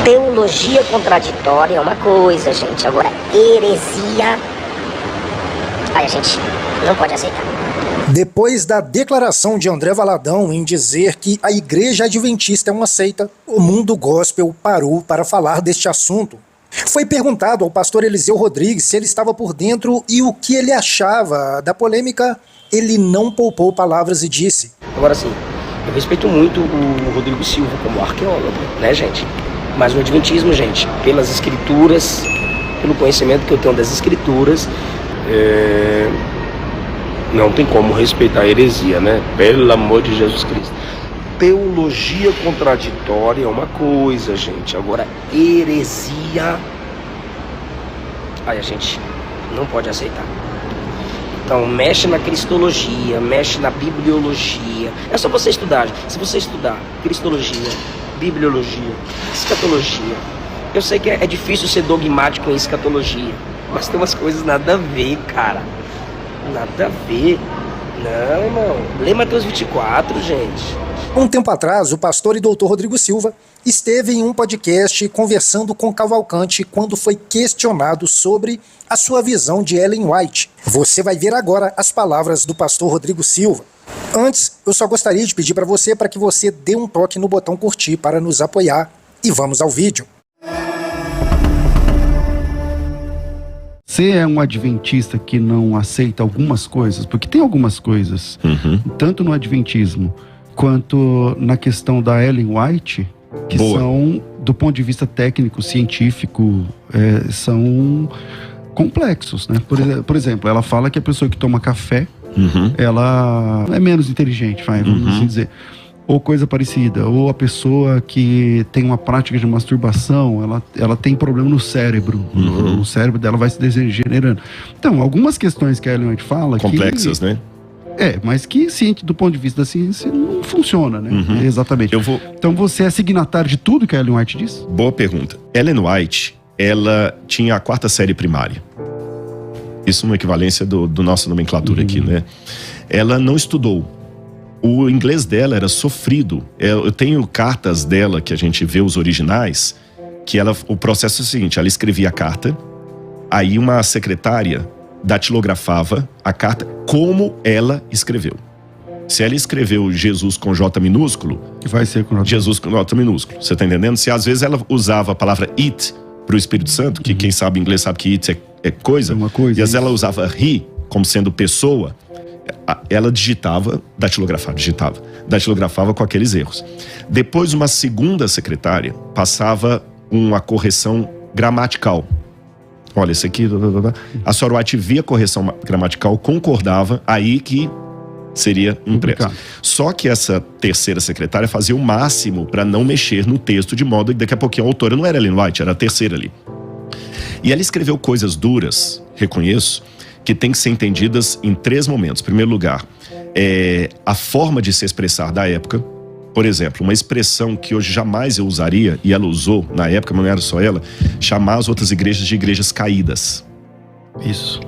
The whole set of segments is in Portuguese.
Teologia contraditória é uma coisa, gente. Agora, heresia, aí a gente não pode aceitar. Depois da declaração de André Valadão em dizer que a Igreja Adventista é uma seita, o mundo gospel parou para falar deste assunto. Foi perguntado ao pastor Eliseu Rodrigues se ele estava por dentro e o que ele achava da polêmica. Ele não poupou palavras e disse: Agora sim, eu respeito muito o Rodrigo Silva como arqueólogo, né, gente? Mas no Adventismo, gente, pelas escrituras, pelo conhecimento que eu tenho das escrituras, não tem como respeitar a heresia, né? Pelo amor de Jesus Cristo. Teologia contraditória é uma coisa, gente. Agora, heresia, aí a gente não pode aceitar. Então, mexe na cristologia, mexe na bibliologia. É só você estudar. Se você estudar cristologia, bibliologia, escatologia, eu sei que é difícil ser dogmático em escatologia, mas tem umas coisas nada a ver, cara. Nada a ver. Não, irmão. Lê Mateus 24, gente. Um tempo atrás, o pastor e doutor Rodrigo Silva esteve em um podcast conversando com Cavalcante quando foi questionado sobre a sua visão de Ellen White. Você vai ver agora as palavras do pastor Rodrigo Silva. Antes, eu só gostaria de pedir para que você dê um toque no botão curtir para nos apoiar. E vamos ao vídeo. Você é um adventista que não aceita algumas coisas, porque tem algumas coisas, tanto no adventismo quanto na questão da Ellen White, que são, do ponto de vista técnico, científico, são complexos, né? Por exemplo, ela fala que a pessoa que toma café, ela é menos inteligente, vamos assim dizer. Ou coisa parecida. Ou a pessoa que tem uma prática de masturbação, ela tem problema no cérebro. O cérebro dela vai se degenerando. Então, algumas questões que a Ellen White fala... Complexas, né? Mas que, do ponto de vista da ciência, não funciona, né? Exatamente. Então, você é signatário de tudo que a Ellen White diz? Boa pergunta. Ellen White, ela tinha a 4ª série primária. Isso uma equivalência do nossa nomenclatura aqui, né? Ela não estudou. O inglês dela era sofrido. Eu tenho cartas dela, que a gente vê os originais, que o processo é o seguinte: ela escrevia a carta, aí uma secretária datilografava a carta como ela escreveu. Se ela escreveu Jesus com J minúsculo, vai ser com Jesus com J minúsculo. Você tá entendendo? Se às vezes ela usava a palavra it para o Espírito Santo, que quem sabe inglês sabe que it é coisa, uma coisa, e às vezes ela usava he como sendo pessoa, ela digitava com aqueles erros. Depois, uma segunda secretária passava uma correção gramatical. Olha, esse aqui... A Sra. White via a correção gramatical, concordava, aí que seria impresso. Só que essa terceira secretária fazia o máximo para não mexer no texto, de modo que daqui a pouquinho a autora não era Ellen White, era a terceira ali. E ela escreveu coisas duras, reconheço, que tem que ser entendidas em 3 momentos. Em primeiro lugar, a forma de se expressar da época. Por exemplo, uma expressão que hoje jamais eu usaria, e ela usou na época, mas não era só ela, chamar as outras igrejas de igrejas caídas. Isso.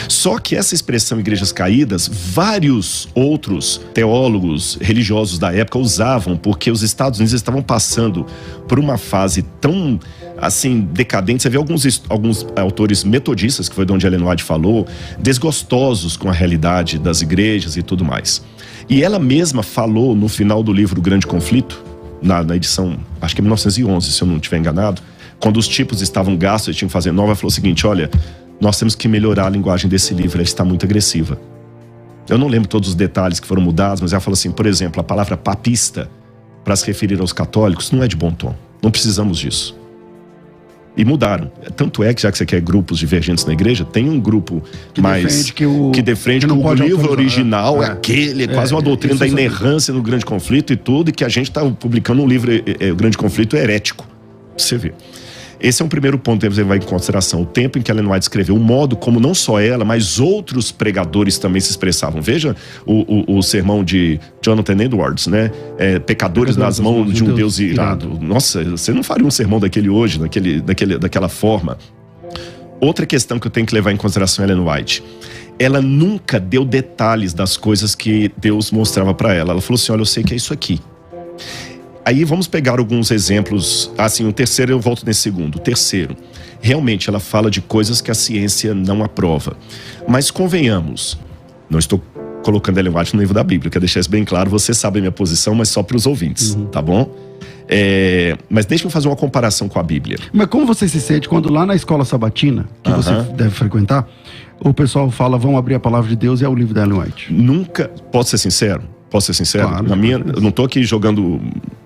Só que essa expressão igrejas caídas, vários outros teólogos religiosos da época usavam, porque os Estados Unidos estavam passando por uma fase tão, assim, decadente. Você vê alguns autores metodistas, que foi de onde Ellen White falou, desgostosos com a realidade das igrejas e tudo mais. E ela mesma falou no final do livro O Grande Conflito, na edição, acho que é 1911, se eu não estiver enganado, quando os tipos estavam gastos e tinham que fazer nova, ela falou o seguinte: olha, nós temos que melhorar a linguagem desse livro, ela está muito agressiva. Eu não lembro todos os detalhes que foram mudados, mas ela falou assim, por exemplo, a palavra papista, para se referir aos católicos, não é de bom tom. Não precisamos disso. E mudaram. Tanto é que, já que você quer grupos divergentes na igreja, tem um grupo que defende que o livro original é aquele, quase uma doutrina da inerrância no Grande Conflito e tudo, e que a gente está publicando um livro, o Grande Conflito herético. Você vê. Esse é um primeiro ponto que você vai em consideração. O tempo em que Ellen White escreveu, o modo como não só ela, mas outros pregadores também se expressavam. Veja o sermão de Jonathan Edwards, né? Pecadores nas mãos de um Deus irado. Nossa, você não faria um sermão daquele hoje, daquela forma. Outra questão que eu tenho que levar em consideração Ellen White. Ela nunca deu detalhes das coisas que Deus mostrava para ela. Ela falou assim, olha, eu sei que é isso aqui. Aí vamos pegar alguns exemplos. Assim, o terceiro, eu volto nesse segundo. O terceiro, realmente ela fala de coisas que a ciência não aprova. Mas convenhamos, não estou colocando Ellen White no livro da Bíblia, quero deixar isso bem claro, você sabe a minha posição, mas só para os ouvintes, tá bom? Mas deixa eu fazer uma comparação com a Bíblia. Mas como você se sente quando lá na escola sabatina, que você deve frequentar, o pessoal fala, vamos abrir a palavra de Deus e é o livro da Ellen White? Nunca, posso ser sincero? Claro, eu não estou aqui jogando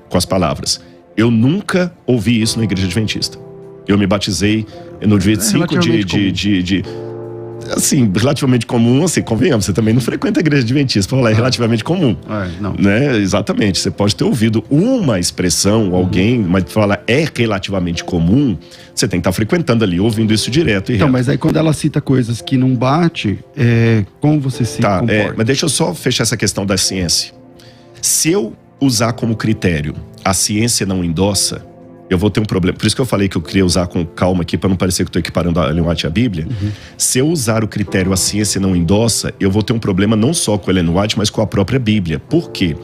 com as palavras. Eu nunca ouvi isso na igreja adventista. Eu me batizei no dia 5 de assim, relativamente comum, assim, convenhamos, você também não frequenta a igreja adventista, para falar, é relativamente comum. Não. Né? Exatamente, você pode ter ouvido uma expressão, alguém, mas fala é relativamente comum, você tem que estar frequentando ali, ouvindo isso direto e então, mas aí quando ela cita coisas que não bate, como você se comporta? Mas deixa eu só fechar essa questão da ciência. Se eu usar como critério, a ciência não endossa, eu vou ter um problema. Por isso que eu falei que eu queria usar com calma aqui, para não parecer que eu estou equiparando a Ellen White à Bíblia. Se eu usar o critério a ciência não endossa, eu vou ter um problema não só com a Ellen White, mas com a própria Bíblia. Por quê?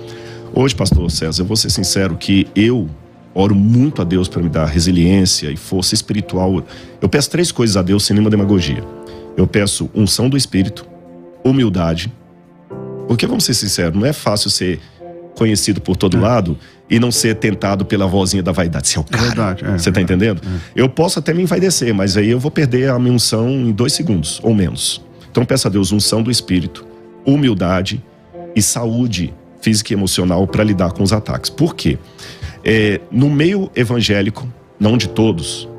Hoje, pastor César, eu vou ser sincero que eu oro muito a Deus para me dar resiliência e força espiritual. Eu peço 3 coisas a Deus sem nenhuma demagogia. Eu peço unção do Espírito, humildade, porque vamos ser sinceros, não é fácil ser conhecido por todo lado e não ser tentado pela vozinha da vaidade. Você é o cara. Verdade, você tá entendendo? Eu posso até me envaidecer, mas aí eu vou perder a minha unção em 2 segundos, ou menos. Então peço a Deus unção do Espírito, humildade e saúde física e emocional para lidar com os ataques. Por quê? No meio evangélico, não de todos,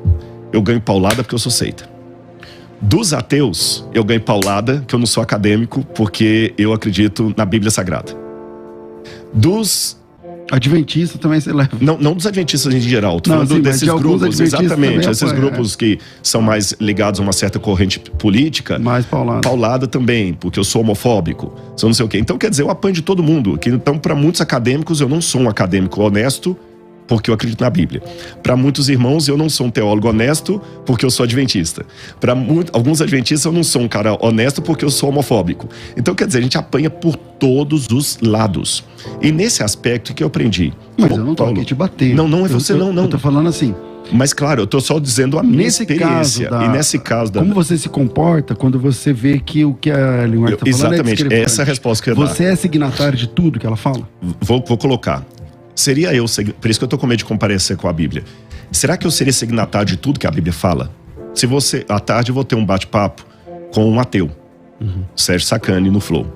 eu ganho paulada porque eu sou seita. Dos ateus, eu ganho paulada, que eu não sou acadêmico, porque eu acredito na Bíblia Sagrada. Dos adventistas também você leva. Não dos adventistas em geral, tô falando desses grupos, exatamente, esses grupos que são mais ligados a uma certa corrente política. Mais paulada também, porque eu sou homofóbico, sou não sei o quê. Então, quer dizer, eu apanho de todo mundo. Então, para muitos acadêmicos, eu não sou um acadêmico honesto, porque eu acredito na Bíblia. Para muitos irmãos, eu não sou um teólogo honesto, porque eu sou adventista. Para alguns adventistas, eu não sou um cara honesto, porque eu sou homofóbico. Então, quer dizer, a gente apanha por todos os lados. E nesse aspecto que eu aprendi. Mas eu não tô aqui te bater. Não é você, não. Eu tô falando assim. Mas claro, eu tô só dizendo a minha experiência. E nesse caso como você se comporta quando você vê que o que a Ellen White tá falando exatamente, essa é a resposta que eu ia dar. Você é signatário de tudo que ela fala? Vou colocar. Seria eu, por isso que eu tô com medo de comparecer com a Bíblia. Será que eu seria signatário de tudo que a Bíblia fala? Se você, à tarde eu vou ter um bate-papo com um ateu, Sérgio Sacani, no Flow,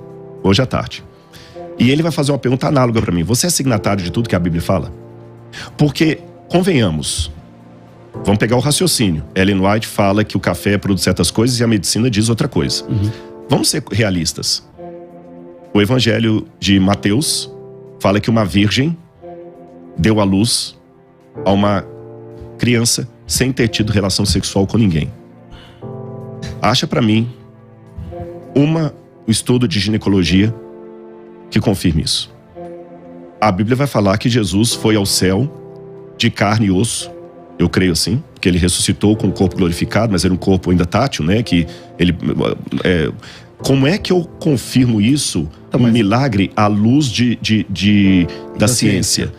hoje à tarde. E ele vai fazer uma pergunta análoga para mim. Você é signatário de tudo que a Bíblia fala? Porque, convenhamos, vamos pegar o raciocínio. Ellen White fala que o café produz certas coisas e a medicina diz outra coisa. Vamos ser realistas. O Evangelho de Mateus fala que uma virgem deu à luz a uma criança sem ter tido relação sexual com ninguém. Acha para mim um estudo de ginecologia que confirme isso. A Bíblia vai falar que Jesus foi ao céu de carne e osso. Eu creio assim, que ele ressuscitou com o corpo glorificado, mas era um corpo ainda tátil, né? Que ele, como é que eu confirmo isso, um milagre à luz da ciência?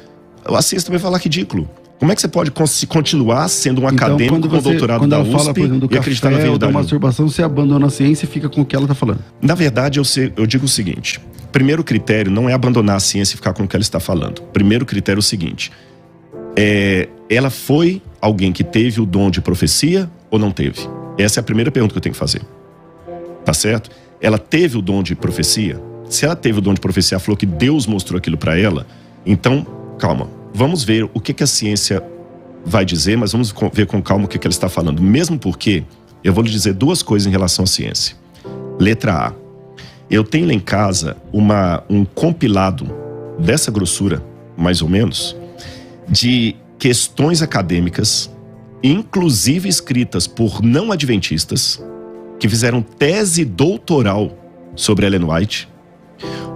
A ciência também fala ridículo. Como é que você pode continuar sendo um acadêmico com doutorado da USP fala, por exemplo, do e acreditar na café ou da verdade? masturbação, você abandona a ciência e fica com o que ela está falando? Na verdade, eu digo o seguinte. Primeiro critério não é abandonar a ciência e ficar com o que ela está falando. Primeiro critério é o seguinte. Ela foi alguém que teve o dom de profecia ou não teve? Essa é a primeira pergunta que eu tenho que fazer. Tá certo? Ela teve o dom de profecia? Se ela teve o dom de profecia, ela falou que Deus mostrou aquilo para ela, então, calma. Vamos ver o que a ciência vai dizer, mas vamos ver com calma o que ela está falando. Mesmo porque eu vou lhe dizer 2 coisas em relação à ciência. Letra A. Eu tenho lá em casa um compilado dessa grossura, mais ou menos, de questões acadêmicas, inclusive escritas por não adventistas, que fizeram tese doutoral sobre Ellen White,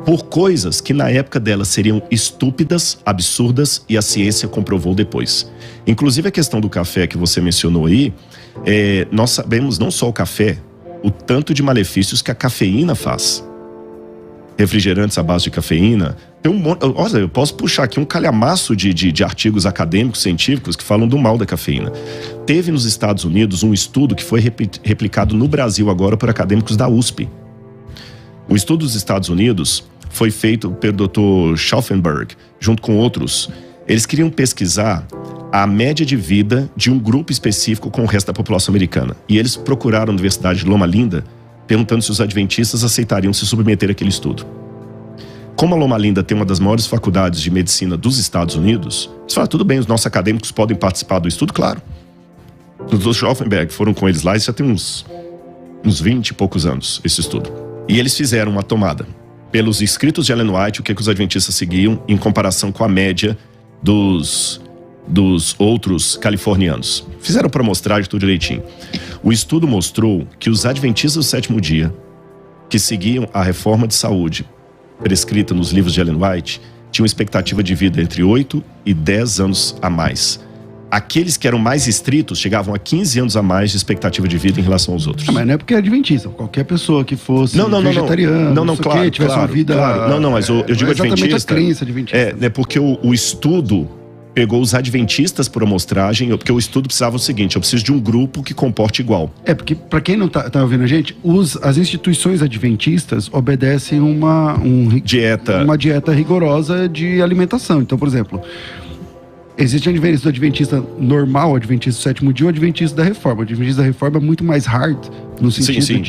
por coisas que na época dela seriam estúpidas, absurdas, e a ciência comprovou depois. Inclusive a questão do café que você mencionou aí, nós sabemos não só o café, o tanto de malefícios que a cafeína faz. Refrigerantes à base de cafeína, Tem olha, eu posso puxar aqui um calhamaço de artigos acadêmicos, científicos, que falam do mal da cafeína. Teve nos Estados Unidos um estudo que foi replicado no Brasil agora por acadêmicos da USP. O estudo dos Estados Unidos foi feito pelo Dr. Schaufenberg, junto com outros. Eles queriam pesquisar a média de vida de um grupo específico com o resto da população americana. E eles procuraram a Universidade de Loma Linda, perguntando se os adventistas aceitariam se submeter àquele estudo. Como a Loma Linda tem uma das maiores faculdades de medicina dos Estados Unidos, eles falaram, tudo bem, os nossos acadêmicos podem participar do estudo, claro. Os Dr. Schaufenberg foram com eles lá, isso já tem uns 20 e poucos anos, esse estudo. E eles fizeram uma tomada. Pelos escritos de Ellen White, o que os adventistas seguiam em comparação com a média dos outros californianos. Fizeram para mostrar tudo direitinho. O estudo mostrou que os adventistas do sétimo dia, que seguiam a reforma de saúde prescrita nos livros de Ellen White, tinham expectativa de vida entre 8 e 10 anos a mais. Aqueles que eram mais estritos chegavam a 15 anos a mais de expectativa de vida em relação aos outros. Mas não é porque é adventista. Qualquer pessoa que fosse vegetariano, claro, tivesse uma vida... Claro. Não, mas eu digo exatamente adventista. A crença adventista. É porque o estudo pegou os adventistas por amostragem, porque o estudo precisava o seguinte, eu preciso de um grupo que comporte igual. Porque para quem não tá ouvindo a gente, as instituições adventistas obedecem uma dieta rigorosa de alimentação. Então, por exemplo, existe o adventista normal, o adventista do sétimo dia, o adventista da reforma. O adventista da reforma é muito mais hard no sentido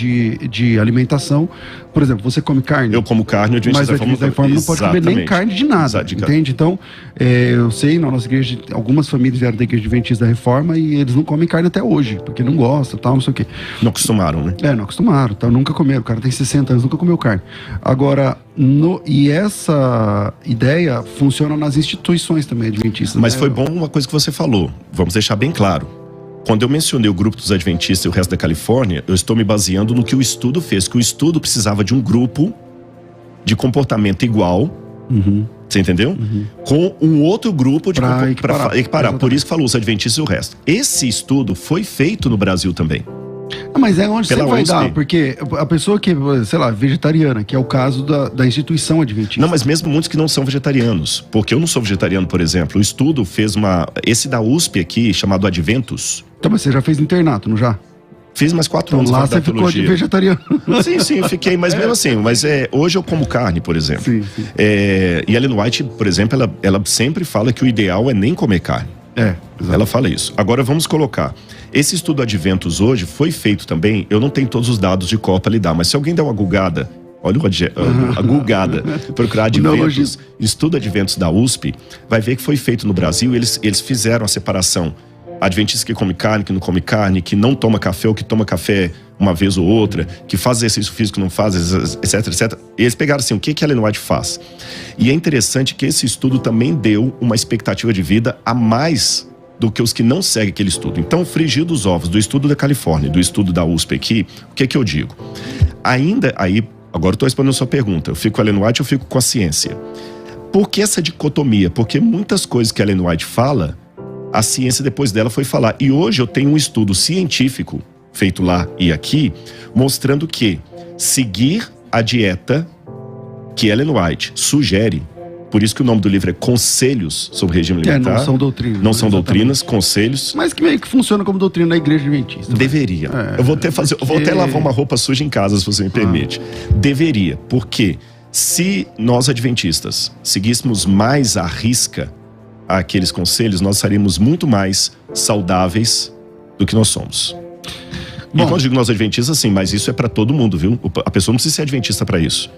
de alimentação. Por exemplo, você come carne. Eu como carne, o adventista da reforma não pode comer nem carne de nada, entende? Então, eu sei, na nossa igreja, algumas famílias vieram da igreja adventista da reforma e eles não comem carne até hoje, porque não gostam, tal, não sei o quê. Não acostumaram, né? Não acostumaram, tal, nunca comeram. O cara tem 60 anos, nunca comeu carne. Agora, e essa ideia funciona nas instituições também adventistas. Mas foi bom uma coisa que você falou, vamos deixar bem claro. Quando eu mencionei o grupo dos adventistas e o resto da Califórnia, eu estou me baseando no que o estudo fez, que o estudo precisava de um grupo de comportamento igual, você entendeu? Com um outro grupo para equiparar. Por isso que falou os adventistas e o resto. Esse estudo foi feito no Brasil também. Mas é onde você vai dar, porque a pessoa que, sei lá, vegetariana, que é o caso da instituição adventista. Não, mas mesmo muitos que não são vegetarianos, porque eu não sou vegetariano, por exemplo. O estudo fez esse da USP aqui, chamado Adventus. Então, mas você já fez internato, não já? Fiz mais 4 anos. Lá você ficou de vegetariano. Sim, eu fiquei, mas mesmo assim, hoje eu como carne, por exemplo. Sim. E Ellen White, por exemplo, ela sempre fala que o ideal é nem comer carne. Ela fala isso. Agora vamos colocar. Esse estudo Adventus hoje foi feito também, eu não tenho todos os dados de cor para lhe dar, mas se alguém der uma googada, olha a googada, procurar Adventus, estudo Adventus da USP, vai ver que foi feito no Brasil, eles fizeram a separação. Adventista que come carne, que não come carne, que não toma café ou que toma café uma vez ou outra, que faz exercício físico, não faz, etc, etc. E eles pegaram assim, o que a Ellen White faz? E é interessante que esse estudo também deu uma expectativa de vida a mais do que os que não seguem aquele estudo. Então, frigir dos ovos do estudo da Califórnia, do estudo da USP aqui, o que eu digo? Ainda aí, agora eu estou respondendo a sua pergunta, eu fico com a Ellen White, eu fico com a ciência. Por que essa dicotomia? Porque muitas coisas que a Ellen White fala, a ciência depois dela foi falar. E hoje eu tenho um estudo científico, feito lá e aqui, mostrando que seguir a dieta que Ellen White sugere, por isso que o nome do livro é Conselhos sobre Regime Alimentar. Não são doutrinas. Não são doutrinas, conselhos. Mas que meio que funciona como doutrina da igreja adventista. Deveria. Eu vou até lavar uma roupa suja em casa, se você me permite. Deveria, porque se nós adventistas seguíssemos mais à risca aqueles conselhos, nós seríamos muito mais saudáveis do que nós somos. E quando eu digo nós adventistas, sim, mas isso é para todo mundo, viu? A pessoa não precisa ser adventista para isso.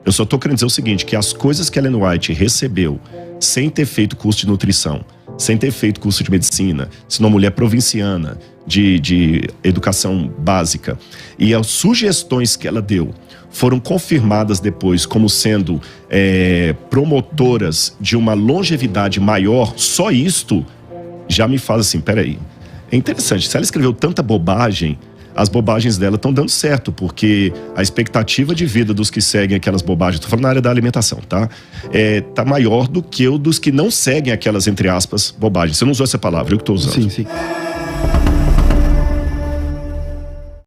Eu só tô querendo dizer o seguinte, que as coisas que Ellen White recebeu sem ter feito curso de nutrição, sem ter feito curso de medicina, sendo uma mulher provinciana de educação básica, e as sugestões que ela deu foram confirmadas depois como sendo promotoras de uma longevidade maior, só isto já me faz assim, peraí. É interessante, se ela escreveu tanta bobagem, as bobagens dela estão dando certo, porque a expectativa de vida dos que seguem aquelas bobagens, estou falando na área da alimentação, tá? Tá maior do que o dos que não seguem aquelas, entre aspas, bobagens. Você não usou essa palavra, eu que estou usando. Sim.